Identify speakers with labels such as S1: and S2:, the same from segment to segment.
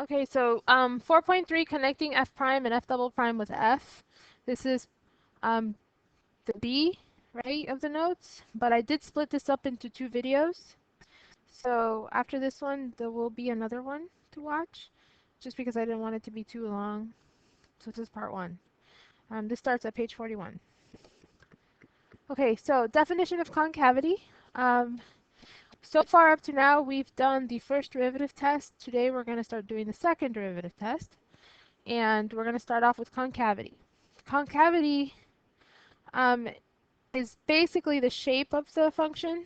S1: Okay, so 4.3 connecting f prime and f double prime with f. This is um, the B, right, of the notes, but I did split this up into two videos. So after this one, there will be another one to watch, just because I didn't want it to be too long. So this is part one. This starts at page 41. Okay, so definition of concavity. Um, so far up to now, we've done the first derivative test. Today we're going to start doing the second derivative test. And we're going to start off with concavity. Concavity is basically the shape of the function,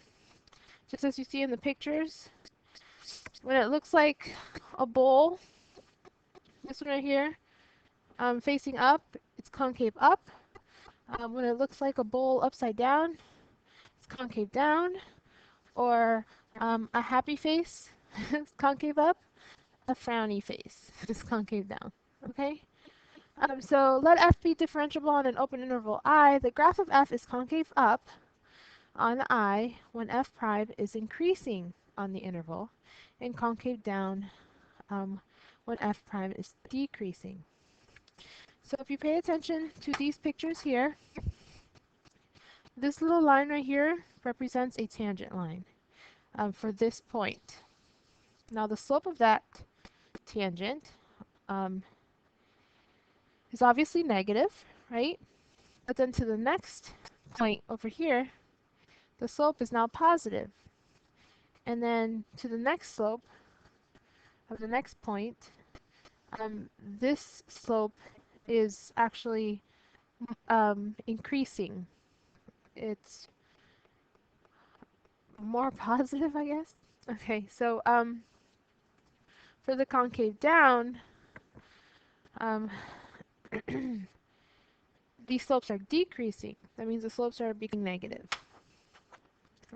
S1: just as you see in the pictures. When it looks like a bowl, this one right here, facing up, it's concave up. When it looks like a bowl upside down, it's concave down. Or a happy face is concave up. A frowny face is concave down. Okay? So let f be differentiable on an open interval I. The graph of f is concave up on I when f prime is increasing on the interval, and concave down when f prime is decreasing. So if you pay attention to these pictures here, this little line right here represents a tangent line for this point. Now the slope of that tangent is obviously negative, right? But then to the next point over here, the slope is now positive. And then to the next slope of the next point, this slope is actually increasing. It's more positive, I guess. Okay, so for the concave down, um, these slopes are decreasing. That means the slopes are becoming negative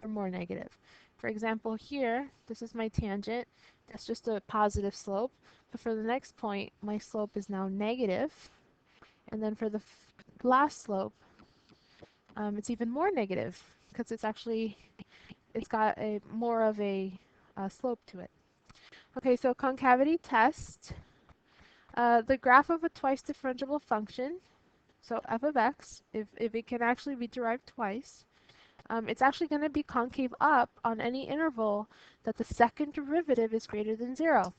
S1: or more negative. For example, here, this is my tangent. That's just a positive slope. But for the next point, my slope is now negative. And then for the last slope, it's even more negative because it's got a more of a slope to it. Okay, so concavity test. The graph of a twice differentiable function, so f of x, if it can actually be derived twice, it's actually going to be concave up on any interval that the second derivative is greater than 0.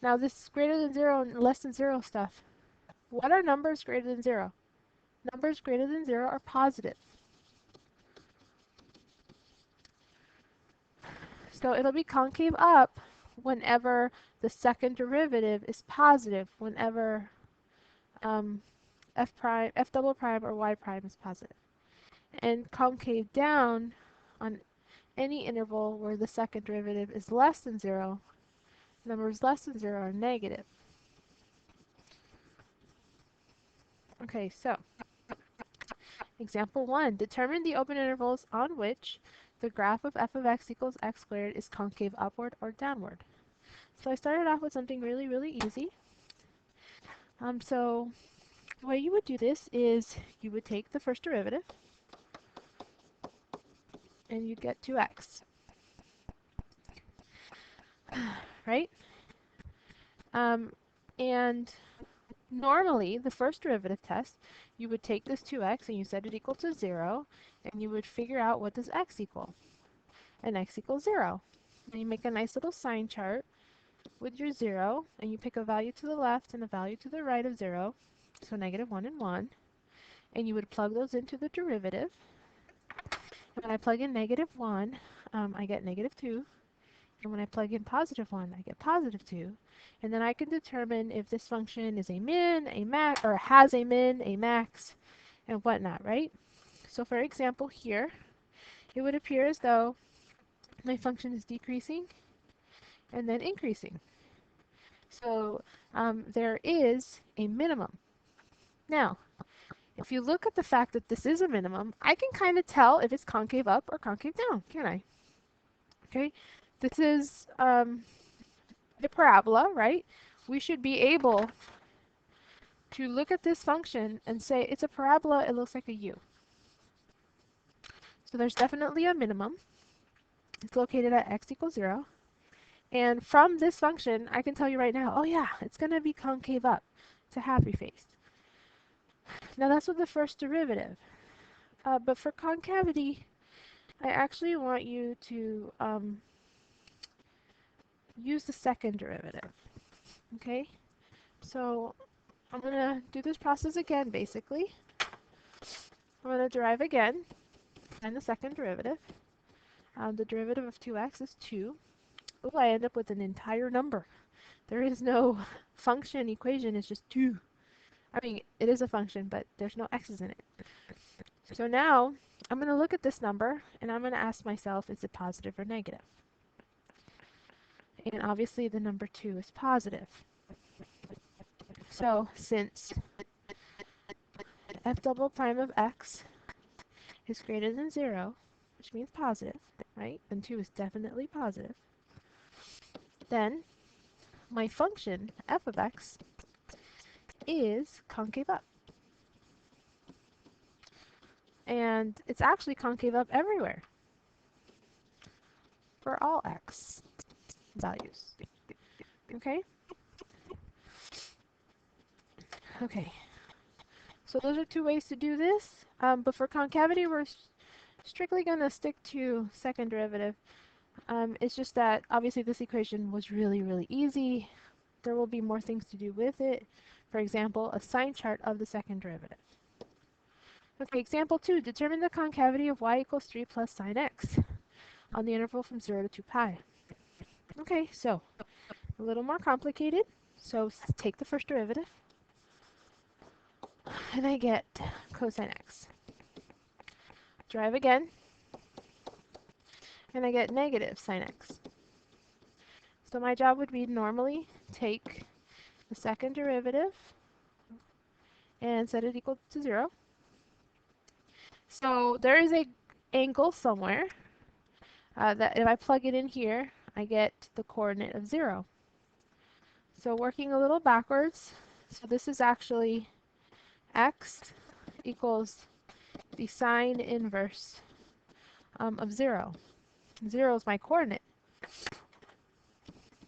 S1: Now this greater than 0 and less than 0 stuff, what are numbers greater than 0? Numbers greater than 0 are positive. So it'll be concave up whenever the second derivative is positive, whenever f double prime or y prime is positive. And concave down on any interval where the second derivative is less than 0, numbers less than 0 are negative. Okay, so example 1. Determine the open intervals on which the graph of f of x equals x squared is concave upward or downward. So I started off with something really, really easy. So the way you would do this is you would take the first derivative and you'd get 2x, right? And normally, the first derivative test, you would take this 2x and you set it equal to 0, and you would figure out what does x equal. And x equals 0. And you make a nice little sign chart with your 0, and you pick a value to the left and a value to the right of 0, so negative 1 and 1, and you would plug those into the derivative. And when I plug in negative 1, I get negative 2. And when I plug in positive 1, I get positive 2. And then I can determine if this function is a min, a max, or has a min, a max, and whatnot, right? So for example here, it would appear as though my function is decreasing and then increasing. So there is a minimum. Now, if you look at the fact that this is a minimum, I can kind of tell if it's concave up or concave down, can I? Okay, this is the parabola, right? We should be able to look at this function and say it's a parabola, it looks like a U. So there's definitely a minimum. It's located at x equals 0. And from this function, I can tell you right now, oh yeah, it's going to be concave up. It's a happy face. Now that's with the first derivative. But for concavity, I actually want you to use the second derivative. Okay? So I'm going to do this process again, basically. I'm going to derive again, find the second derivative. The derivative of 2x is 2. Oh, I end up with an entire number. There is no function equation, it's just 2. I mean, it is a function, but there's no x's in it. So now, I'm going to look at this number, and I'm going to ask myself, is it positive or negative? And obviously, the number 2 is positive. So, since f double prime of x is greater than 0, which means positive, right? And 2 is definitely positive. Then, my function, f of x, is concave up. And it's actually concave up everywhere for all x values. Okay? Okay. So those are two ways to do this. But for concavity, we're strictly going to stick to second derivative. It's just that obviously this equation was really, really easy. There will be more things to do with it. For example, a sign chart of the second derivative. Okay, example 2. Determine the concavity of y equals 3 plus sine x on the interval from 0 to 2 pi. Okay, so a little more complicated. So take the first derivative, and I get cosine x. Derive again, and I get negative sine x. So my job would be to normally take the second derivative and set it equal to 0. So there is an angle somewhere that if I plug it in here, I get the coordinate of 0. So working a little backwards, so this is actually x equals the sine inverse of 0. 0 is my coordinate.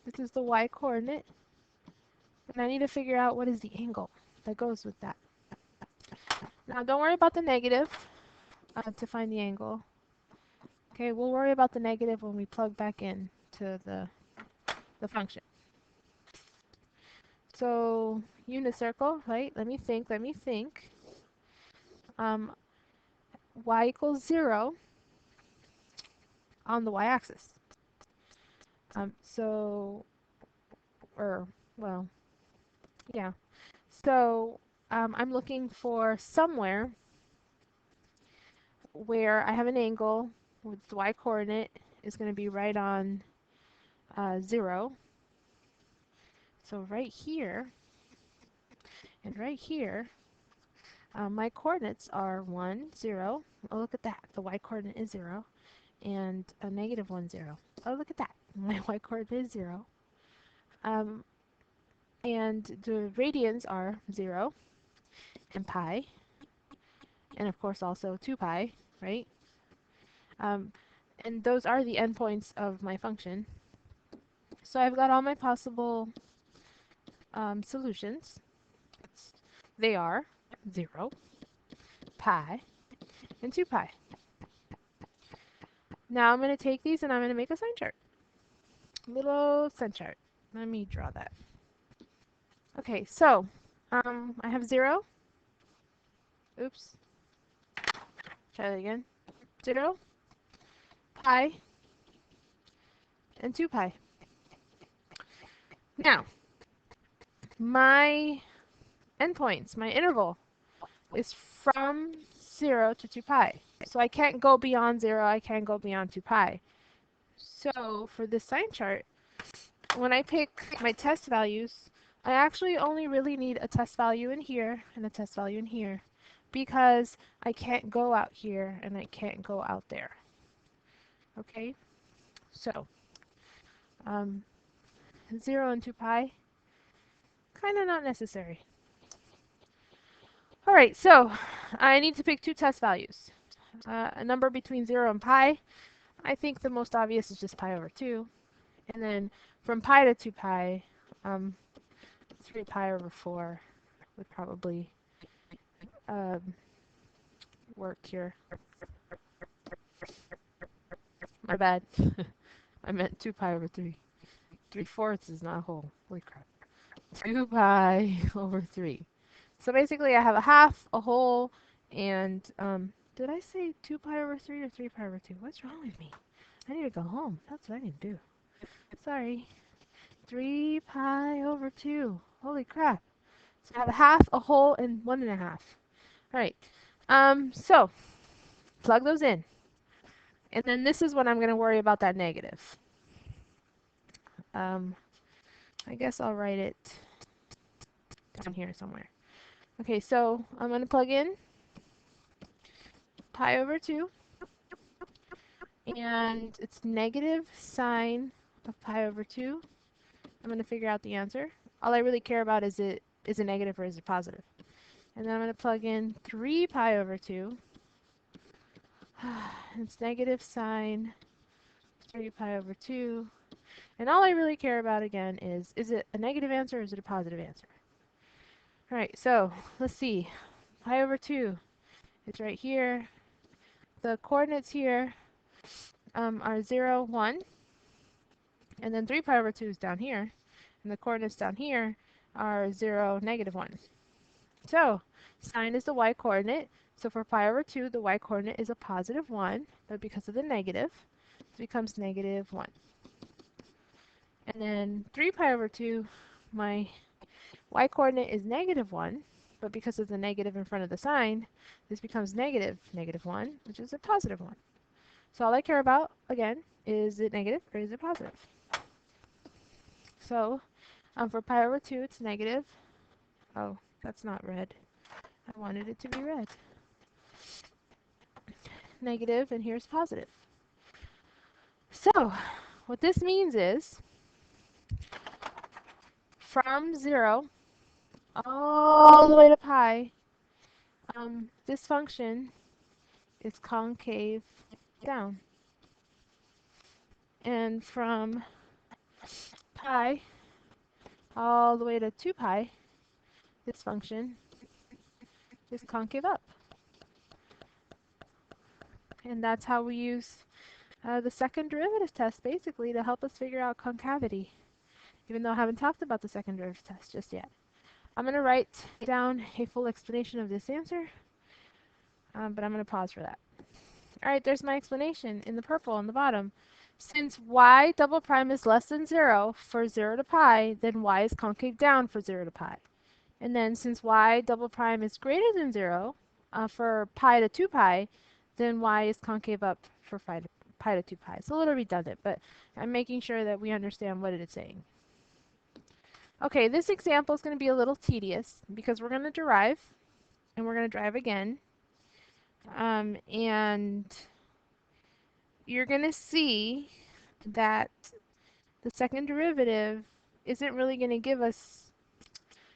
S1: This is the y coordinate. And I need to figure out what is the angle that goes with that. Now don't worry about the negative to find the angle. Okay, we'll worry about the negative when we plug back in to the function. So unit circle, right? Let me think. Y equals 0 on the y-axis. Well, yeah. So I'm looking for somewhere where I have an angle with the y-coordinate is going to be right on 0. So right here and right here, my coordinates are 1, 0. Oh, look at that. The y-coordinate is 0. And a negative 1, 0. Oh, look at that. My y-coordinate is 0. And the radians are 0 and pi. And of course also 2 pi, right? And those are the endpoints of my function. So I've got all my possible solutions. They are 0, pi, and 2 pi. Now I'm going to take these and I'm going to make a sign chart. Little sign chart. Let me draw that. Okay, so I have 0. Oops. Try that again. 0, pi, and 2 pi. Now, my endpoints, my interval, is from 0 to 2 pi. So I can't go beyond 0, I can't go beyond 2 pi. So for this sign chart, when I pick my test values, I actually only really need a test value in here and a test value in here because I can't go out here and I can't go out there. Okay, so 0 and 2 pi, kind of not necessary. All right, so I need to pick two test values. A number between 0 and pi. I think the most obvious is just pi over 2. And then from pi to 2 pi, 3 pi over 4 would probably um, work here. My bad. I meant 2 pi over 3. 3/4 is not a whole. Holy crap. 2 pi over 3. So basically I have a half, a whole, and did I say 2 pi over 3 or 3 pi over 2? What's wrong with me? I need to go home. That's what I need to do. Sorry. 3 pi over 2. Holy crap. So I have a half, a whole, and 1.5. All right. So plug those in. And then this is when I'm going to worry about that negative. I guess I'll write it down here somewhere. Okay, so I'm going to plug in pi over 2. And it's negative sine of pi over 2. I'm going to figure out the answer. All I really care about is it negative or is it positive? And then I'm going to plug in 3 pi over 2. It's negative sine 3 pi over 2. And all I really care about again is it a negative answer or is it a positive answer? All right, so let's see. Pi over 2, it's right here. The coordinates here are 0, 1. And then 3 pi over 2 is down here. And the coordinates down here are 0, negative 1. So sine is the y-coordinate. So for pi over 2, the y-coordinate is a positive 1. But because of the negative, it becomes negative 1. And then 3 pi over 2, my y-coordinate is negative 1. But because of the negative in front of the sign, this becomes negative 1, which is a positive 1. So all I care about, again, is it negative or is it positive? So for pi over 2, it's negative. Oh, that's not red. I wanted it to be red. Negative, and here's positive. So what this means is from 0 all the way to pi, this function is concave down. And from pi all the way to 2 pi, this function is concave up. And that's how we use the second derivative test, basically, to help us figure out concavity, even though I haven't talked about the second derivative test just yet. I'm going to write down a full explanation of this answer, but I'm going to pause for that. All right, there's my explanation in the purple on the bottom. Since y double prime is less than 0 for 0 to pi, then y is concave down for 0 to pi. And then since y double prime is greater than 0 for pi to 2 pi, then y is concave up for pi to 2 pi. It's a little redundant, but I'm making sure that we understand what it is saying. Okay, this example is going to be a little tedious because we're going to derive, and we're going to derive again. And you're going to see that the second derivative isn't really going to give us,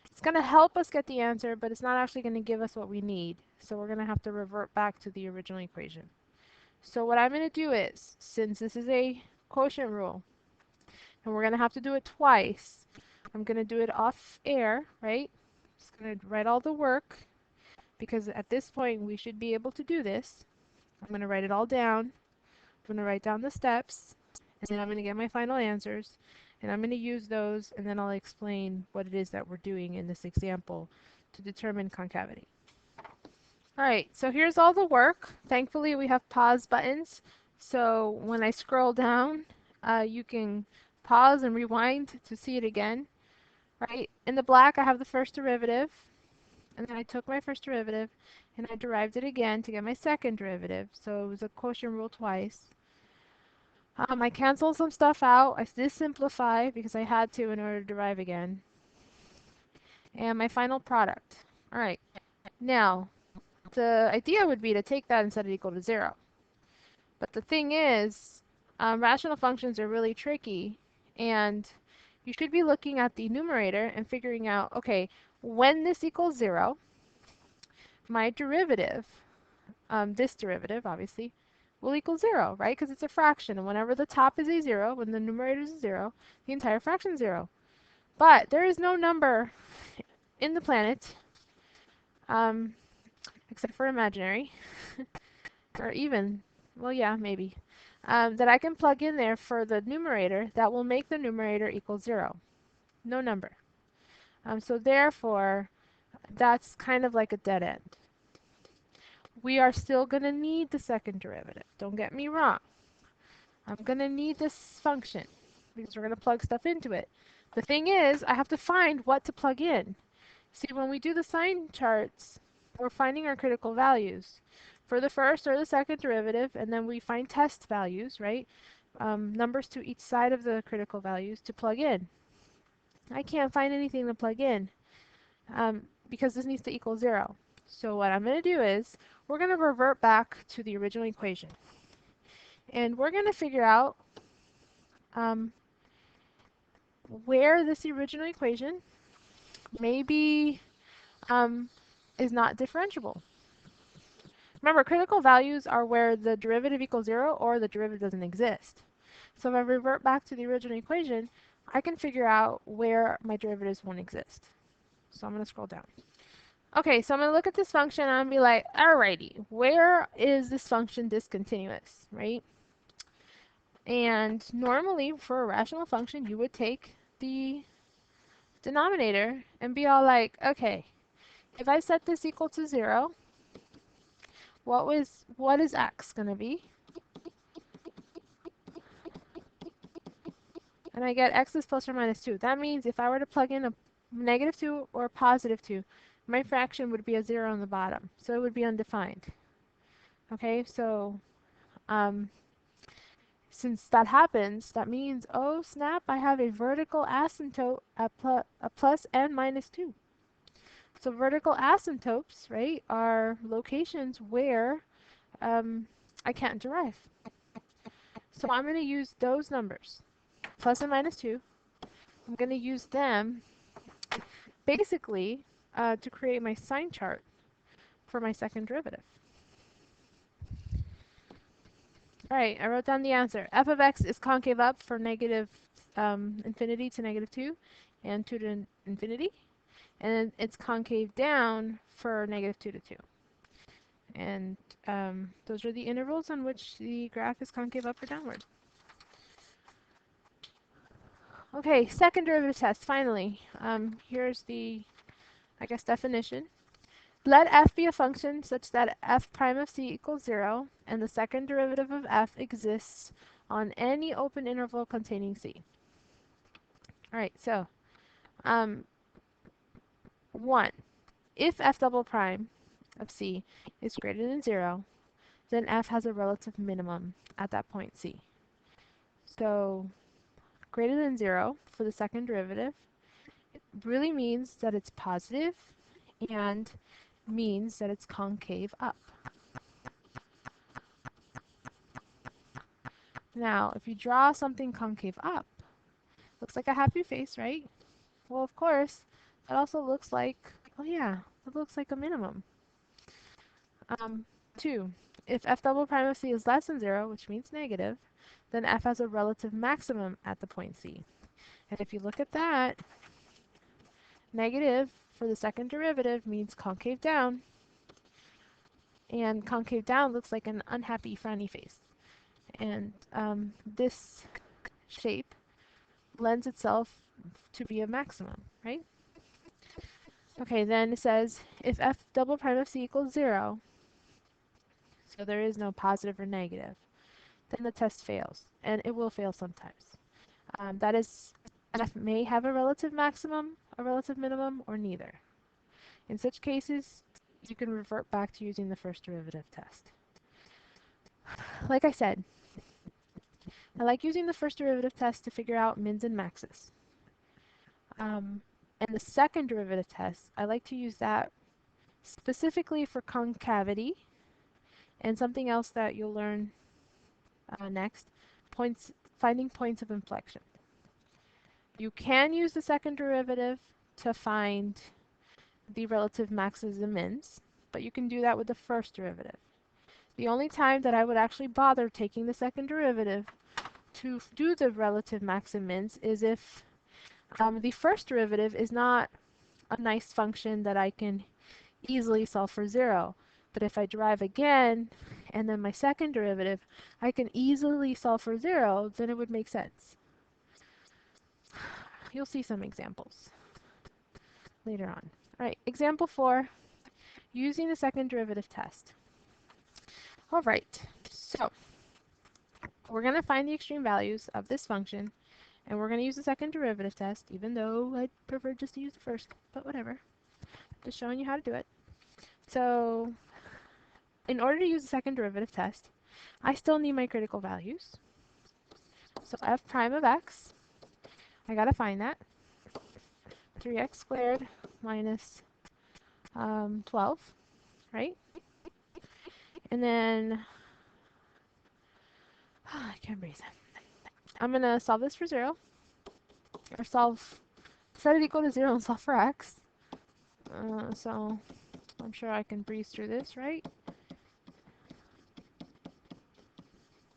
S1: it's going to help us get the answer, but it's not actually going to give us what we need. So we're going to have to revert back to the original equation. So what I'm going to do is, since this is a quotient rule, and we're going to have to do it twice, I'm going to do it off air, right? Just going to write all the work, because at this point we should be able to do this. I'm going to write it all down. I'm going to write down the steps, and then I'm going to get my final answers, and I'm going to use those, and then I'll explain what it is that we're doing in this example to determine concavity. All right, so here's all the work. Thankfully, we have pause buttons, so when I scroll down, you can pause and rewind to see it again. Right? In the black, I have the first derivative, and then I took my first derivative, and I derived it again to get my second derivative, so it was a quotient rule twice. I canceled some stuff out. I did simplify because I had to in order to derive again. And my final product. All right, now, the idea would be to take that and set it equal to 0. But the thing is, rational functions are really tricky, and you should be looking at the numerator and figuring out, okay, when this equals 0, my derivative, this derivative, obviously, will equal 0, right? Because it's a fraction, and whenever the top is a 0, when the numerator is a 0, the entire fraction is 0. But there is no number in the planet, except for imaginary, or even, well, yeah, maybe, that I can plug in there for the numerator that will make the numerator equal 0. No number. So therefore, that's kind of like a dead end. We are still going to need the second derivative. Don't get me wrong. I'm going to need this function because we're going to plug stuff into it. The thing is, I have to find what to plug in. See, when we do the sign charts, we're finding our critical values for the first or the second derivative, and then we find test values, right? Numbers to each side of the critical values to plug in. I can't find anything to plug in because this needs to equal 0. So what I'm going to do is we're going to revert back to the original equation. And we're going to figure out where this original equation maybe is not differentiable. Remember, critical values are where the derivative equals 0 or the derivative doesn't exist. So if I revert back to the original equation, I can figure out where my derivatives won't exist. So I'm going to scroll down. Okay, so I'm going to look at this function and I'm be like, alrighty, where is this function discontinuous, right? And normally for a rational function, you would take the denominator and be all like, okay, if I set this equal to 0, what is x going to be? And I get x is plus or minus 2. That means if I were to plug in a negative 2 or a positive 2, my fraction would be a 0 on the bottom. So it would be undefined. Okay, so since that happens, that means, oh snap, I have a vertical asymptote at plus and minus 2. So vertical asymptotes, right, are locations where I can't derive. So I'm going to use those numbers, plus and minus 2. I'm going to use them basically to create my sign chart for my second derivative. All right, I wrote down the answer. F of x is concave up for negative infinity to negative 2 and 2 to infinity. And it's concave down for negative 2 to 2. And those are the intervals on which the graph is concave up or downward. Okay, second derivative test, finally. Here's the, I guess, definition. Let f be a function such that f prime of c equals 0, and the second derivative of f exists on any open interval containing c. All right, so 1. If f double prime of c is greater than 0, then f has a relative minimum at that point c. So greater than 0 for the second derivative really means that it's positive and means that it's concave up. Now, if you draw something concave up, looks like a happy face, right? Well, of course, that also looks like, oh yeah, it looks like a minimum. 2. If f double prime of c is less than 0, which means negative, then f has a relative maximum at the point c. And if you look at that, negative for the second derivative means concave down. And concave down looks like an unhappy frowny face. And this shape lends itself to be a maximum, right? Okay, then it says if f double prime of c equals 0, so there is no positive or negative, then the test fails, and it will fail sometimes. That is, f may have a relative maximum, a relative minimum, or neither. In such cases, you can revert back to using the first derivative test. Like I said, I like using the first derivative test to figure out mins and maxes. And the second derivative test, I like to use that specifically for concavity and something else that you'll learn next, finding points of inflection. You can use the second derivative to find the relative maxes and mins, but you can do that with the first derivative. The only time that I would actually bother taking the second derivative to do the relative max and mins is if the first derivative is not a nice function that I can easily solve for 0. But if I derive again, and then my second derivative, I can easily solve for 0, then it would make sense. You'll see some examples later on. All right, example 4, using the second derivative test. All right, so we're going to find the extreme values of this function, and we're going to use the second derivative test, even though I'd prefer just to use the first, but whatever. Just showing you how to do it. So in order to use the second derivative test, I still need my critical values. So f prime of x, I got to find that. 3x squared minus 12, right? And then, I can't breathe. I'm going to solve this for 0, or set it equal to 0 and solve for x. So I'm sure I can breeze through this, right?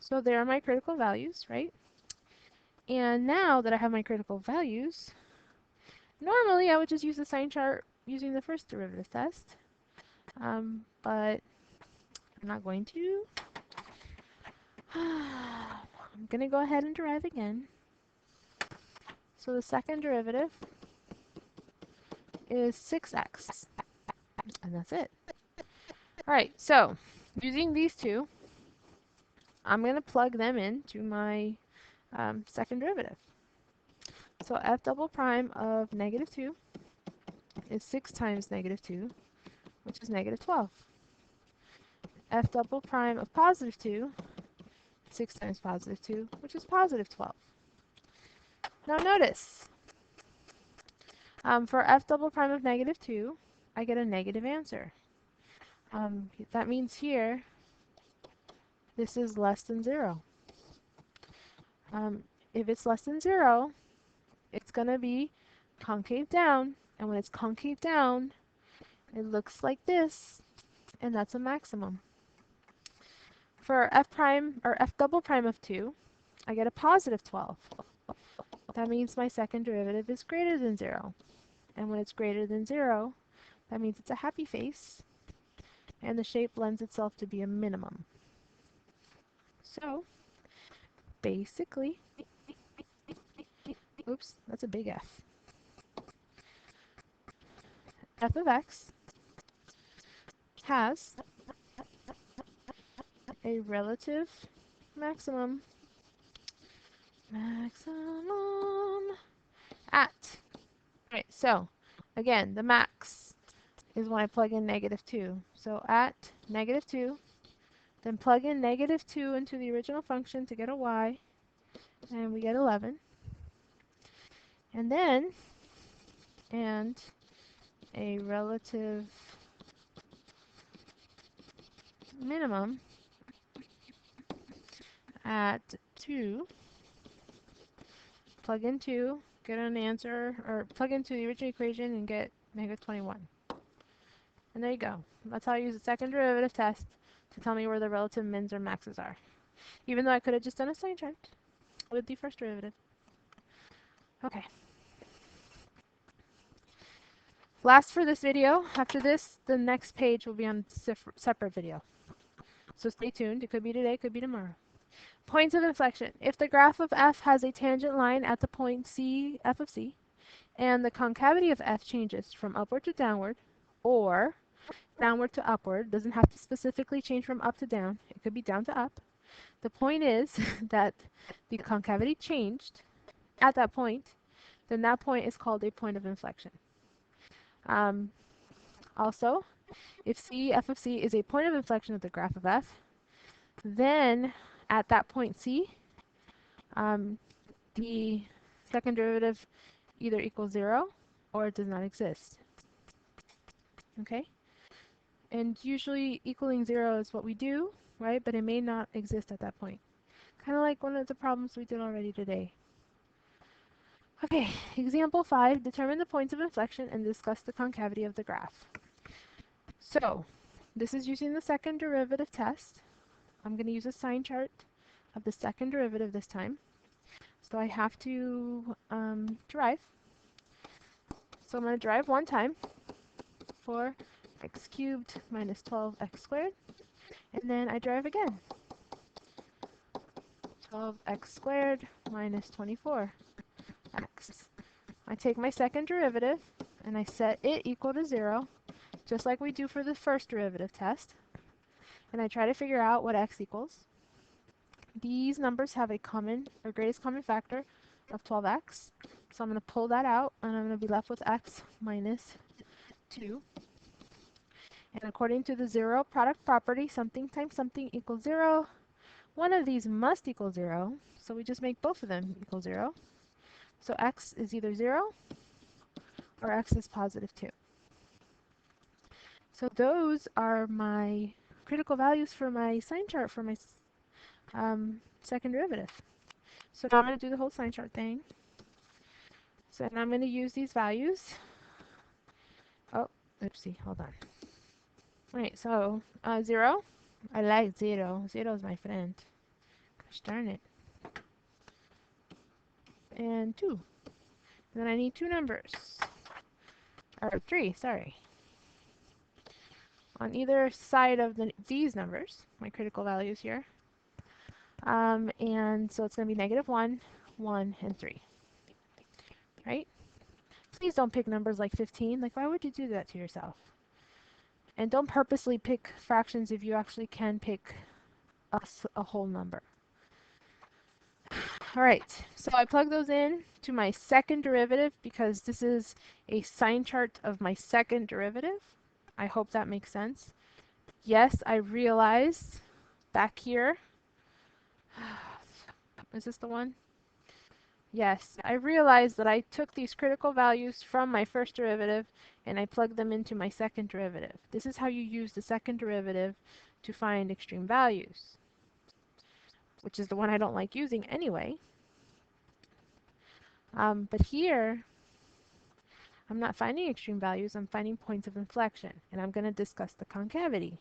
S1: So there are my critical values, right? And now that I have my critical values, normally I would just use the sign chart using the first derivative test, but I'm not going to. I'm going to go ahead and derive again. So the second derivative is 6x, and that's it. All right, so using these two, I'm going to plug them into my second derivative. So f double prime of negative 2 is 6 times negative 2, which is negative 12. F double prime of positive 2, 6 times positive 2, which is positive 12. Now notice, for f double prime of negative 2, I get a negative answer. That means here, this is less than 0. If it's less than 0, it's going to be concave down, and when it's concave down, it looks like this, and that's a maximum. For f prime, or f double prime of 2, I get a positive 12. That means my second derivative is greater than 0. And when it's greater than 0, that means it's a happy face, and the shape lends itself to be a minimum. So, basically, oops, that's a big F. F of x has a relative maximum at. Right, so again, the max is when I plug in negative 2. So at negative 2, then plug in negative 2 into the original function to get a y, and we get 11. And then, and a relative minimum at 2, plug in 2, get an answer, or plug into the original equation and get negative 21. And there you go. That's how I use the second derivative test to tell me where the relative mins or maxes are. Even though I could have just done a sign chart with the first derivative. Okay. Last for this video. After this, the next page will be on separate video. So stay tuned. It could be today, it could be tomorrow. Points of inflection. If the graph of f has a tangent line at the point C, f of c, and the concavity of f changes from upward to downward, or downward to upward, doesn't have to specifically change from up to down, it could be down to up. The point is that the concavity changed at that point, then that point is called a point of inflection. Also, if c, f of c is a point of inflection of the graph of f, then at that point c, the second derivative either equals 0 or it does not exist. Okay? And usually equaling 0 is what we do, right? But it may not exist at that point. Kind of like one of the problems we did already today. Okay, example 5, determine the points of inflection and discuss the concavity of the graph. So, this is using the second derivative test. I'm going to use a sign chart of the second derivative this time. So I have to derive. So I'm going to derive one time for x cubed minus 12x squared. And then I derive again. 12x squared minus 24x. I take my second derivative and I set it equal to 0, just like we do for the first derivative test. And I try to figure out what x equals. These numbers have a common or greatest common factor of 12x. So I'm going to pull that out and I'm going to be left with x minus 2. And according to the zero product property, something times something equals 0. One of these must equal 0, so we just make both of them equal 0. So x is either 0 or x is positive 2. So those are my critical values for my sign chart for my second derivative. So now I'm going to do the whole sign chart thing. So now I'm going to use these values. Oh, oopsie, hold on. Alright, so 0. I like 0. 0 is my friend. Gosh darn it. And 2. And then I need two numbers. Or 3, sorry. On either side of these numbers, my critical values here. And so it's going to be negative 1, 1, and 3. Right? Please don't pick numbers like 15. Like, why would you do that to yourself? And don't purposely pick fractions if you actually can pick a whole number. All right, so I plug those in to my second derivative because this is a sign chart of my second derivative. I hope that makes sense. Yes, I realized back here. Is this the one? Yes, I realized that I took these critical values from my first derivative and I plugged them into my second derivative. This is how you use the second derivative to find extreme values, which is the one I don't like using anyway. But here, I'm not finding extreme values, I'm finding points of inflection, and I'm going to discuss the concavity.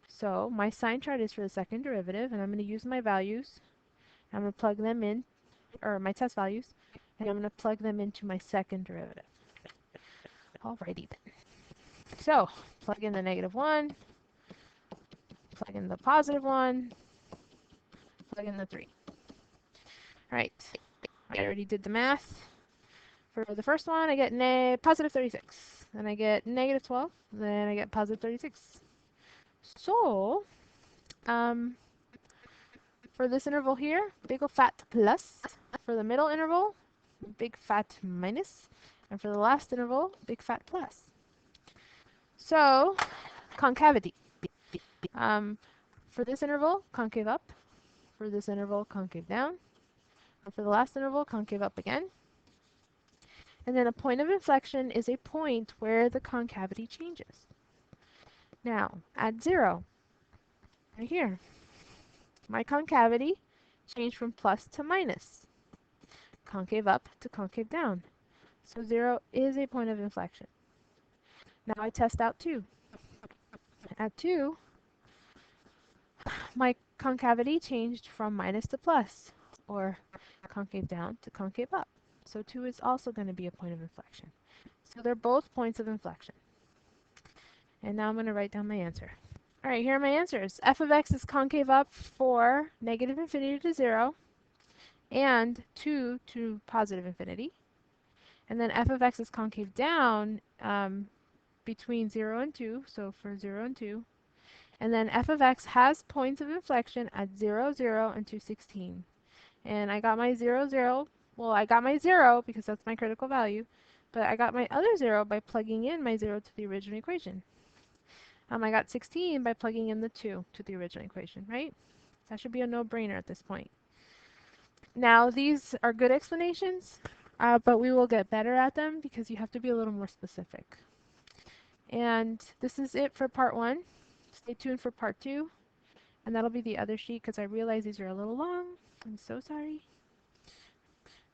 S1: So my sign chart is for the second derivative, and I'm going to use my values. I'm going to plug them in, or my test values, and I'm going to plug them into my second derivative. Alrighty then. So, plug in the negative 1, plug in the positive 1, plug in the 3. Alright, I already did the math. For the first one, I get positive 36. Then I get negative 12. Then I get positive 36. So, for this interval here, big ol' fat plus. For the middle interval, big fat minus. And for the last interval, big fat plus. So, concavity. For this interval, concave up. For this interval, concave down. And for the last interval, concave up again. And then a point of inflection is a point where the concavity changes. Now, at 0, right here, my concavity changed from plus to minus. Concave up to concave down. So 0 is a point of inflection. Now I test out 2. At 2, my concavity changed from minus to plus, or concave down to concave up. So 2 is also going to be a point of inflection. So they're both points of inflection. And now I'm going to write down my answer. All right, here are my answers. F of x is concave up for negative infinity to 0 and 2 to positive infinity. And then f of x is concave down between 0 and 2, so for 0 and 2. And then f of x has points of inflection at 0, 0, and 2, 16. And I got my 0, 0. Well, I got my 0 because that's my critical value. But I got my other 0 by plugging in my 0 to the original equation. I got 16 by plugging in the 2 to the original equation, right? That should be a no-brainer at this point. Now, these are good explanations, but we will get better at them because you have to be a little more specific. And this is it for part 1. Stay tuned for part 2, and that'll be the other sheet because I realize these are a little long. I'm so sorry.